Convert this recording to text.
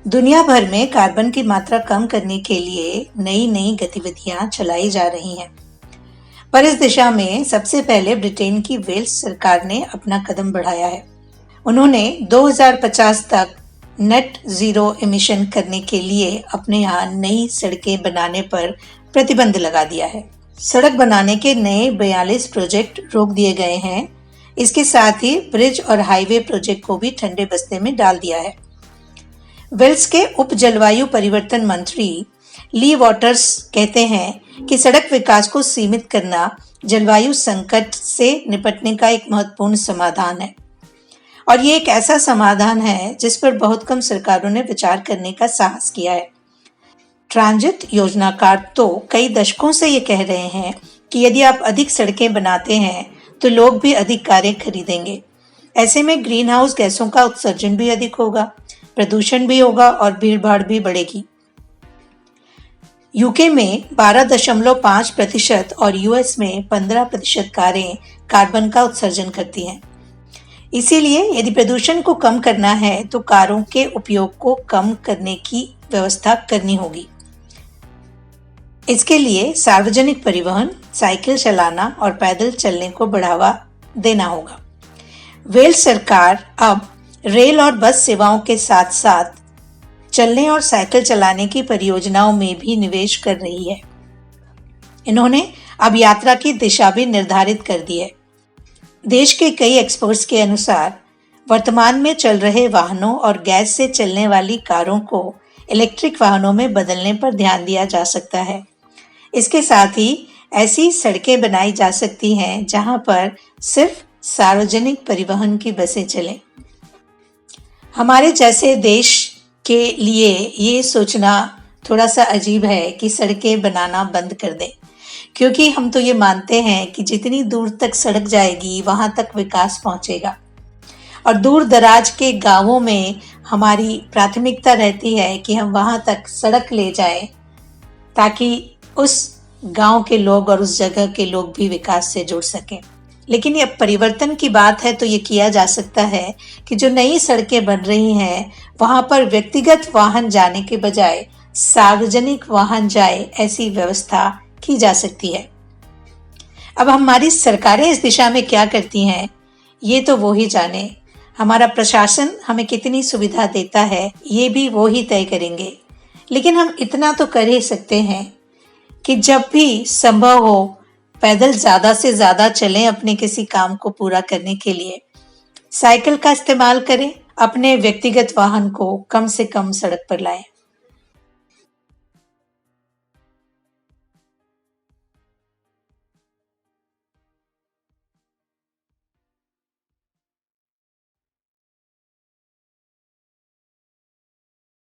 दुनिया भर में कार्बन की मात्रा कम करने के लिए नई नई गतिविधियां चलाई जा रही हैं। पर इस दिशा में सबसे पहले ब्रिटेन की वेल्स सरकार ने अपना कदम बढ़ाया है। उन्होंने 2050 तक नेट जीरो एमिशन करने के लिए अपने यहाँ नई सड़कें बनाने पर प्रतिबंध लगा दिया है। सड़क बनाने के नए 42 प्रोजेक्ट रोक दिए गए हैं। इसके साथ ही ब्रिज और हाईवे प्रोजेक्ट को भी ठंडे बस्ते में डाल दिया है। वेल्स के उप जलवायु परिवर्तन मंत्री ली वॉटर्स कहते हैं कि सड़क विकास को सीमित करना जलवायु संकट से निपटने का एक महत्वपूर्ण समाधान है और ये एक ऐसा समाधान है जिस पर बहुत कम सरकारों ने विचार करने का साहस किया है। ट्रांजिट योजनाकार तो कई दशकों से ये कह रहे हैं कि यदि आप अधिक सड़कें बनाते हैं तो लोग भी अधिक कारें खरीदेंगे। ऐसे में ग्रीन हाउस गैसों का उत्सर्जन भी अधिक होगा, प्रदूषण भी होगा और भीड़-भाड़ भी बढ़ेगी। यूके में 12.5% और यूएस में 15% कारें कार्बन का उत्सर्जन करती हैं। इसीलिए यदि प्रदूषण को कम करना है तो कारों के उपयोग को कम करने की व्यवस्था करनी होगी। इसके लिए सार्वजनिक परिवहन, साइकिल चलाना और पैदल चलने को बढ़ावा देना होगा। वेल्स सरकार अब रेल और बस सेवाओं के साथ साथ चलने और साइकिल चलाने की परियोजनाओं में भी निवेश कर रही है। इन्होंने अब यात्रा की दिशा भी निर्धारित कर दी है। देश के कई एक्सपर्ट्स के अनुसार वर्तमान में चल रहे वाहनों और गैस से चलने वाली कारों को इलेक्ट्रिक वाहनों में बदलने पर ध्यान दिया जा सकता है। इसके साथ ही ऐसी सड़कें बनाई जा सकती हैं जहां पर सिर्फ सार्वजनिक परिवहन की बसें चलें। हमारे जैसे देश के लिए ये सोचना थोड़ा सा अजीब है कि सड़कें बनाना बंद कर दें, क्योंकि हम तो ये मानते हैं कि जितनी दूर तक सड़क जाएगी वहां तक विकास पहुंचेगा और दूर दराज के गांवों में हमारी प्राथमिकता रहती है कि हम वहां तक सड़क ले जाएं ताकि उस गांव के लोग और उस जगह के लोग भी विकास से जुड़ सकें। लेकिन ये परिवर्तन की बात है तो ये किया जा सकता है कि जो नई सड़कें बन रही हैं वहां पर व्यक्तिगत वाहन जाने के बजाय सार्वजनिक वाहन जाए, ऐसी व्यवस्था की जा सकती है। अब हमारी सरकारें इस दिशा में क्या करती हैं ये तो वो ही जाने। हमारा प्रशासन हमें कितनी सुविधा देता है ये भी वो ही तय करेंगे। लेकिन हम इतना तो कर ही सकते हैं कि जब भी संभव हो पैदल ज़्यादा से ज़्यादा चलें अपने किसी काम को पूरा करने के लिए। साइकिल का इस्तेमाल करें, अपने व्यक्तिगत वाहन को कम से कम सड़क पर लाएं।